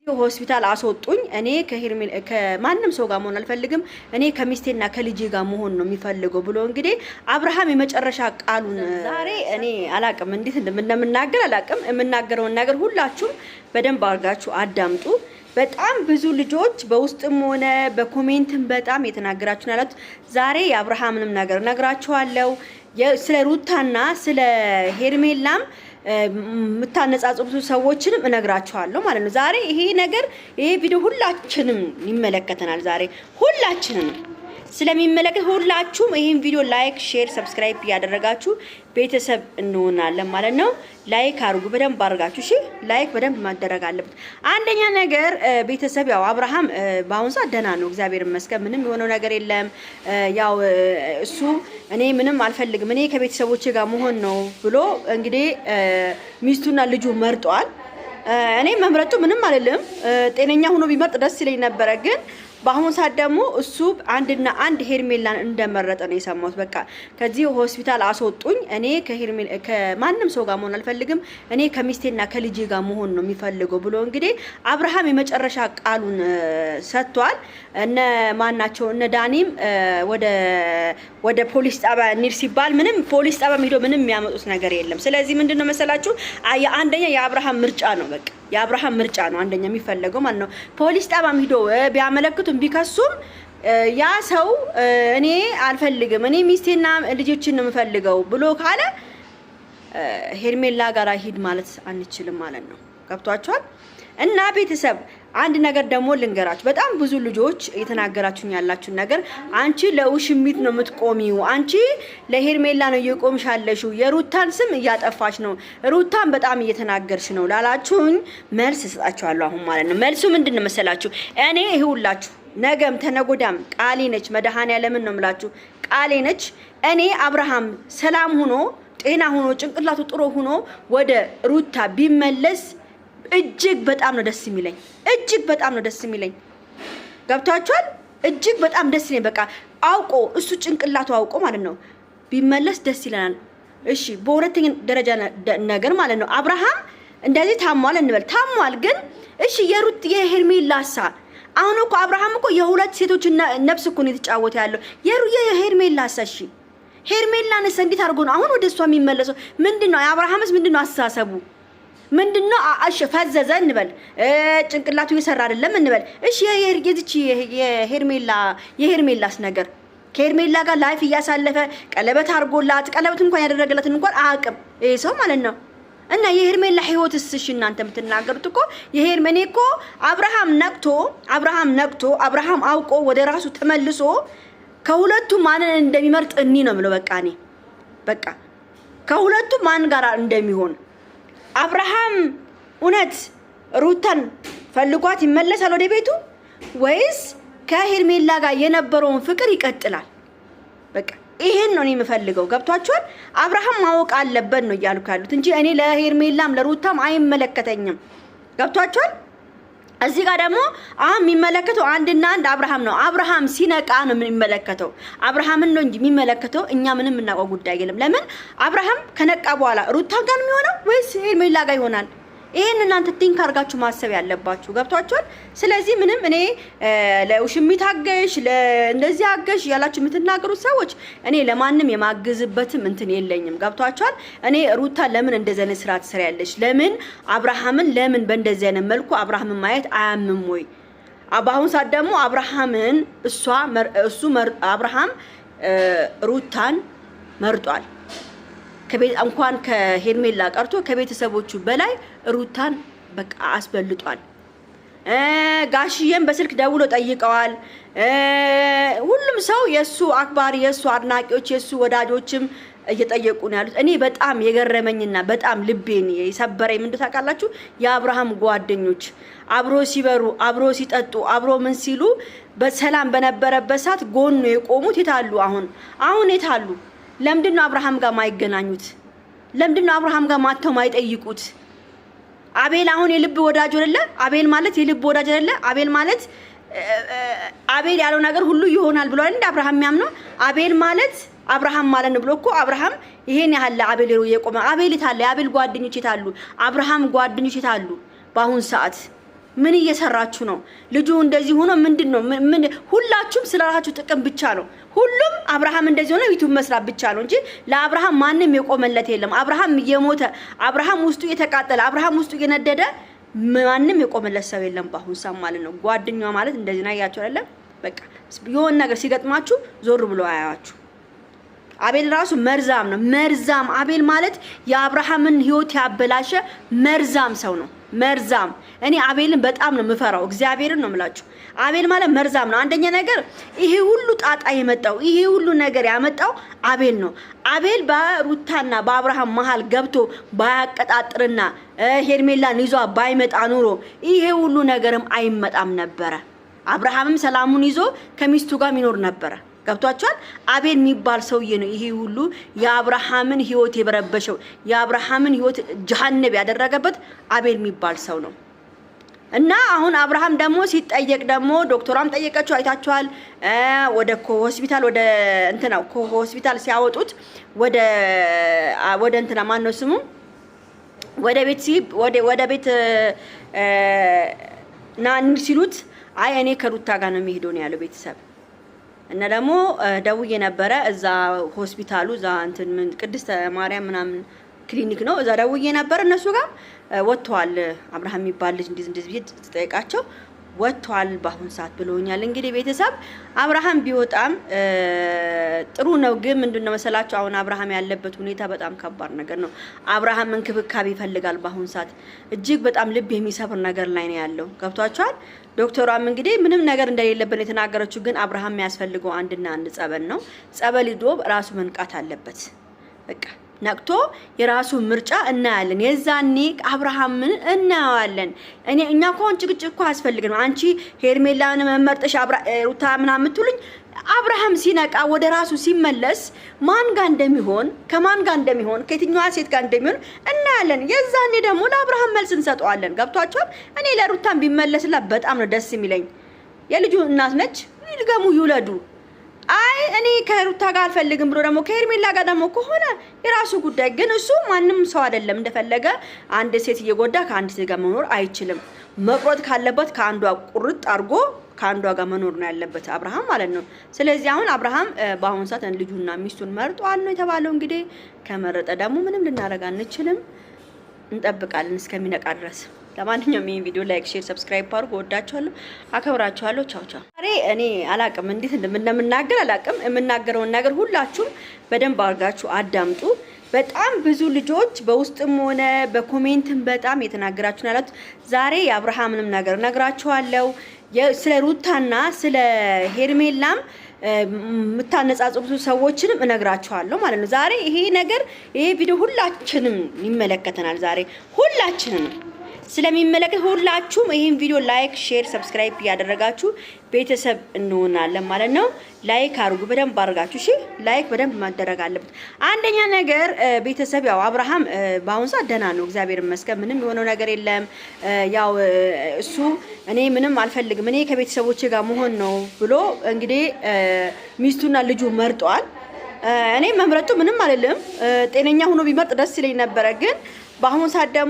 ሆስፒታል አስወጡኝ። እኔ ከማንም ሰው ጋር መሆን አልፈልግም። እኔ ከሚስቴና ከልጄ ጋር መሆን ነው የሚፈልገው ብሎ እንግዲህ አብርሃም የመጨረሻ ቃሉን ዛሬ እኔ አላቅም እንዴት እንደምናገር አላቅም። የምናገረውን ነገር ሁላችሁም በደንብ አድርጋችሁ አዳምጡ። በጣም ብዙ ልጆች በውስጥም ሆነ በኮሜንትም በጣም የተናገራችሁ ያላችሁ ዛሬ የአብርሃምንም ነገር ነግራችኋለሁ። ስለ ሩታና ስለ ሄርሜላም ምታነጻጽሩት ሰዎችንም እነግራችኋለሁ ማለት ነው። ዛሬ ይሄ ነገር ይሄ ቪዲዮ ሁላችንም ይመለከተናል። ዛሬ ሁላችንም ስለሚመለከት ሁላችሁም ይሄን ቪዲዮ ላይክ፣ ሼር፣ ሰብስክራይብ ያደረጋችሁ ቤተሰብ እንሆናለን ማለት ነው። ላይክ አድርጉ በደንብ አድርጋችሁ። እሺ ላይክ በደንብ ማደረግ አለበት። አንደኛ ነገር ቤተሰብ ያው አብርሃም በአሁን ሰዓት ደህና ነው፣ እግዚአብሔር ይመስገን። ምንም የሆነው ነገር የለም። ያው እሱ እኔ ምንም አልፈልግም እኔ ከቤተሰቦቼ ጋር መሆን ነው ብሎ እንግዲህ ሚስቱና ልጁ መርጧል። እኔ መምረጡ ምንም አይደለም። ጤነኛ ሆኖ ቢመርጥ ደስ ይለኝ ነበረ ግን በአሁኑ ሰዓት ደግሞ እሱ አንድና አንድ ሄርሜላን እንደመረጠ ነው የሰማሁት። በቃ ከዚህ ሆስፒታል አስወጡኝ። እኔ ከማንም ሰው ጋር መሆን አልፈልግም። እኔ ከሚስቴና ከልጄ ጋር መሆን ነው የሚፈልገው ብሎ እንግዲህ አብርሃም የመጨረሻ ቃሉን ሰጥቷል። እነ ማናቸው እነ ዳኒም ወደ ፖሊስ ጣቢያ እንሂድ ሲባል ምንም ፖሊስ ጣቢያ ሄዶ ምንም የሚያመጡት ነገር የለም። ስለዚህ ምንድነው መሰላችሁ አንደኛ የአብርሃም ምርጫ ነው። በቃ የአብርሃም ምርጫ ነው አንደኛ የሚፈልገው ማለት ነው። ፖሊስ ጣቢያም ሄዶ ቢያመለክቱም ቢከሱም ያ ሰው እኔ አልፈልግም እኔ ሚስቴና ልጆችን ነው የምፈልገው ብሎ ካለ ሄርሜላ ጋር ሂድ ማለት አንችልም ማለት ነው። ገብቷችኋል? እና ቤተሰብ አንድ ነገር ደግሞ ልንገራችሁ። በጣም ብዙ ልጆች እየተናገራችሁኝ ያላችሁ ነገር አንቺ ለውሽሚት ነው የምትቆሚው፣ አንቺ ለሄርሜላ ነው እየቆምሽ ያለሽው፣ የሩታን ስም እያጠፋሽ ነው፣ ሩታን በጣም እየተናገርሽ ነው ላላችሁኝ መልስ እሰጣችኋለሁ አሁን ማለት ነው። መልሱ ምንድነው መሰላችሁ? እኔ ይሁላችሁ ነገም ተነጎዳም ቃሌ ነች፣ መድኃኔዓለምን ነው የምላችሁ ቃሌ ነች። እኔ አብርሃም ሰላም ሆኖ ጤና ሆኖ ጭንቅላቱ ጥሩ ሆኖ ወደ ሩታ ቢመለስ እጅግ በጣም ነው ደስ የሚለኝ። እጅግ በጣም ነው ደስ የሚለኝ። ገብታችኋል? እጅግ በጣም ደስ ይለኝ። በቃ አውቆ እሱ ጭንቅላቱ አውቆ ማለት ነው ቢመለስ ደስ ይለናል። እሺ በሁለተኛ ደረጃ ነገር ማለት ነው አብርሃም እንደዚህ ታሟል እንበል፣ ታሟል ግን እሺ የሄርሜላሳ አሁን እኮ አብርሃም እኮ የሁለት ሴቶች ነፍስ እኮ ነው የተጫወተ ያለው የሄርሜላሳ። እሺ ሄርሜላንስ እንዴት አድርጎ ነው አሁን ወደሷ የሚመለሰው? ምንድነው የአብርሃምስ ምንድነው አስተሳሰቡ? ምንድነው ፈዘዘ እንበል፣ ጭንቅላቱ እየሰራ አይደለም እንበል። እሺ የዚች የሄርሜላስ ነገር ከሄርሜላ ጋር ላይፍ እያሳለፈ ቀለበት አርጎላት ቀለበት እንኳን ያደረገላትን እንኳን አያውቅም ይሄ ሰው ማለት ነው። እና የሄርሜላ ህይወትስ እሺ እናንተ የምትናገሩት እኮ የሄርሜኔ እኮ አብርሃም ነቅቶ አብርሃም አውቆ ወደ ራሱ ተመልሶ ከሁለቱ ማንን እንደሚመርጥ እኒ ነው ብለው በቃ እኔ በቃ ከሁለቱ ማን ጋር እንደሚሆን አብርሃም እውነት ሩታን ፈልጓት ይመለሳል ወደ ቤቱ ወይስ ከሄርሜላ ጋር የነበረውን ፍቅር ይቀጥላል? በቃ ይሄን ነው እኔ የምፈልገው። ገብቷችኋል? አብርሃም ማወቅ አለበት ነው እያልኩ ያሉት እንጂ እኔ ለሄርሜላም ለሩታም አይመለከተኝም። ገብቷችኋል? እዚህ ጋር ደግሞ አሁን የሚመለከተው አንድና አንድ አብርሃም ነው። አብርሃም ሲነቃ ነው የሚመለከተው። አብርሃምን ነው እንጂ የሚመለከተው እኛ ምንም የምናውቀው ጉዳይ የለም። ለምን አብርሃም ከነቃ በኋላ ሩታ ጋር ነው የሚሆነው ወይስ ሄርሜላ ጋር ይሆናል? ይሄን እናንተ ቲንክ አድርጋችሁ ማሰብ ያለባችሁ። ገብቷችኋል? ስለዚህ ምንም እኔ ለውሽሚት አገሽ እንደዚህ አገሽ ያላችሁ የምትናገሩት ሰዎች እኔ ለማንም የማግዝበትም እንትን የለኝም። ገብቷችኋል? እኔ ሩታ ለምን እንደዚህ አይነት ስራ ትሰሪያለሽ? ለምን አብርሃምን ለምን በእንደዚህ አይነት መልኩ አብርሃምን ማየት አያምም ወይ? በአሁኑ ሰዓት ደግሞ አብርሃምን አብርሃም ሩታን መርጧል። እንኳን ከሄርሜላ ቀርቶ ከቤተሰቦቹ በላይ ሩታን በቃ አስበልጧል። ጋሽዬም በስልክ ደውሎ ጠይቀዋል። ሁሉም ሰው የሱ አክባሪ የሱ አድናቂዎች የሱ ወዳጆችም እየጠየቁ ነው ያሉት። እኔ በጣም የገረመኝና በጣም ልቤን የሰበረኝ ምንድነው ታውቃላችሁ? የአብርሃም ጓደኞች አብሮ ሲበሩ አብሮ ሲጠጡ አብሮ ምን ሲሉ በሰላም በነበረበት ሰዓት ጎኑ የቆሙት የታሉ? አሁን የታሉ? ለምንድነው አብርሃም ጋር ማይገናኙት? ለምንድነው አብርሃም ጋር ማተው ማይጠይቁት? አቤል አሁን የልብ ወዳጅ አይደለ? አቤል ማለት የልብ ወዳጅ አይደለ? አቤል ማለት አቤል ያለው ነገር ሁሉ ይሆናል ብሎ እንደ አብርሃም የሚያምነው አቤል ማለት አብርሃም ማለት ነው ብሎ እኮ አብርሃም ይሄን ያህል አቤል የቆመ አቤል ይታለ አቤል ጓደኞች ይታሉ አብርሃም ጓደኞች ይታሉ በአሁን ሰዓት ምን እየሰራችሁ ነው? ልጁ እንደዚህ ሆኖ ምንድነው? ምን ሁላችሁም ስለራሳችሁ ጥቅም ብቻ ነው። ሁሉም አብርሃም እንደዚህ ሆነ ዩቲዩብ መስራት ብቻ ነው እንጂ ለአብርሃም ማንንም የቆመለት የለም። አብርሃም እየሞተ አብርሃም ውስጡ እየተቃጠለ አብርሃም ውስጡ እየነደደ ማንንም የቆመለት ሰው የለም በአሁን ሰዓት ማለት ነው። ጓደኛዋ ማለት እንደዚህ ነው ያያችሁ አይደለም? በቃ የሆነ ነገር ሲገጥማችሁ ዞር ብሎ አያያችሁ። አቤል ራሱ መርዛም ነው። መርዛም አቤል ማለት የአብርሃምን ህይወት ያበላሸ መርዛም ሰው ነው። መርዛም እኔ አቤልን በጣም ነው የምፈራው። እግዚአብሔርን ነው የምላችሁ። አቤል ማለት መርዛም ነው። አንደኛ ነገር ይሄ ሁሉ ጣጣ የመጣው ይሄ ሁሉ ነገር ያመጣው አቤል ነው። አቤል በሩታና በአብርሃም መሃል ገብቶ ባያቀጣጥርና ሄርሜላን ይዟ ባይመጣ ኑሮ ይሄ ሁሉ ነገርም አይመጣም ነበረ። አብርሃምም ሰላሙን ይዞ ከሚስቱ ጋር ይኖር ነበረ። ገብቷቸዋል። አቤል የሚባል ሰውዬ ነው ይሄ ሁሉ የአብርሃምን ህይወት የበረበሸው የአብርሃምን ህይወት ጀሃነም ያደረገበት አቤል የሚባል ሰው ነው። እና አሁን አብርሃም ደግሞ ሲጠየቅ ደግሞ ዶክተሯም ጠየቀችው አይታችኋል። ወደ ሆስፒታል ወደ እንትና ሆስፒታል ሲያወጡት ወደ እንትና ማን ነው ስሙ ወደ ቤት ናን ሲሉት አይ እኔ ከሩታ ጋር ነው የሚሄደው ነው ያለው ቤተሰብ። እና ደግሞ ደውዬ ነበረ እዛ ሆስፒታሉ እዛ እንትን ቅድስተ ማርያም ምናምን ክሊኒክ ነው እዛ ደውዬ ነበር። እነሱ ጋር ወጥቷል አብርሃም የሚባል ልጅ እንደዚህ ተጠይቃቸው ወጥቷል በአሁን ሰዓት ብሎኛል። እንግዲህ ቤተሰብ አብርሃም ቢወጣም ጥሩ ነው። ግን ምንድነው መሰላችሁ አሁን አብርሃም ያለበት ሁኔታ በጣም ከባድ ነገር ነው። አብርሃም እንክብካቤ ይፈልጋል በአሁን ሰዓት እጅግ በጣም ልብ የሚሰብር ነገር ላይ ነው ያለው። ገብቷችኋል። ዶክተሯም እንግዲህ ምንም ነገር እንደሌለበት የተናገረችው ግን አብርሃም የሚያስፈልገው አንድና አንድ ጸበል ነው። ጸበል ሂዶ ራሱ መንቃት አለበት። በቃ ነቅቶ የራሱ ምርጫ እናያለን። የዛኔ አብርሃምን እናያለን። እኛ ኮን ጭቅጭቅ እኮ አያስፈልግም። አንቺ ሄርሜላን መመርጠሽ ሩታ ምናምን የምትሉኝ አብርሃም ሲነቃ ወደ ራሱ ሲመለስ ማን ጋር እንደሚሆን ከማን ጋር እንደሚሆን ከየትኛዋ ሴት ጋር እንደሚሆን እናያለን። የዛኔ ደግሞ ለአብርሃም መልስ እንሰጠዋለን። ገብቷቸዋል። እኔ ለሩታን ቢመለስላት በጣም ነው ደስ የሚለኝ። የልጁ እናት ነች። ይልገሙ ይውለዱ። አይ እኔ ከሩታ ጋር አልፈልግም ብሎ ደግሞ ከሄርሜላ ጋር ደግሞ ከሆነ የራሱ ጉዳይ። ግን እሱ ማንም ሰው አይደለም እንደፈለገ አንድ ሴት እየጎዳ ከአንድ ሴት ጋር መኖር አይችልም። መቁረጥ ካለበት ከአንዷ ቁርጥ አድርጎ ከአንዷ ጋር መኖር ነው ያለበት አብርሃም ማለት ነው። ስለዚህ አሁን አብርሃም በአሁኑ ሰዓት ልጁና ሚስቱን መርጧል ነው የተባለው። እንግዲህ ከመረጠ ደግሞ ምንም ልናደርግ አንችልም። እንጠብቃለን እስከሚነቃ ድረስ። ለማንኛውም ይሄን ቪዲዮ ላይክ፣ ሼር፣ ሰብስክራይብ አድርጉ። ወዳችኋለሁ፣ አከብራችኋለሁ። ቻው ቻው። እኔ አላቅም እንዴት እንደምናገር አላቅም። የምናገረውን ነገር ሁላችሁም በደንብ አድርጋችሁ አዳምጡ። በጣም ብዙ ልጆች በውስጥም ሆነ በኮሜንትም በጣም የተናገራችሁ ነው ያላችሁ። ዛሬ የአብርሃምንም ነገር ነግራችኋለሁ። ስለ ሩታና ስለ ሄርሜላም የምታነጻጽሩት ሰዎችንም እነግራችኋለሁ ማለት ነው። ዛሬ ይሄ ቪዲዮ ሁላችንም ይመለከተናል። ዛሬ ሁላችንም ስለሚመለከት ሁላችሁም ይሄን ቪዲዮ ላይክ፣ ሼር፣ ሰብስክራይብ ያደረጋችሁ ቤተሰብ እንሆናለን ማለት ነው። ላይክ አድርጉ በደንብ አድርጋችሁ። እሺ ላይክ በደንብ ማደረግ አለበት። አንደኛ ነገር ቤተሰብ ያው አብርሃም በአሁን ሰዓት ደህና ነው፣ እግዚአብሔር ይመስገን። ምንም የሆነው ነገር የለም። ያው እሱ እኔ ምንም አልፈልግም እኔ ከቤተሰቦቼ ጋር መሆን ነው ብሎ እንግዲህ ሚስቱና ልጁ መርጧል። እኔ መምረጡ ምንም አይደለም። ጤነኛ ሆኖ ቢመርጥ ደስ ይለኝ ነበረ። ግን በአሁን ሰዓት ደግሞ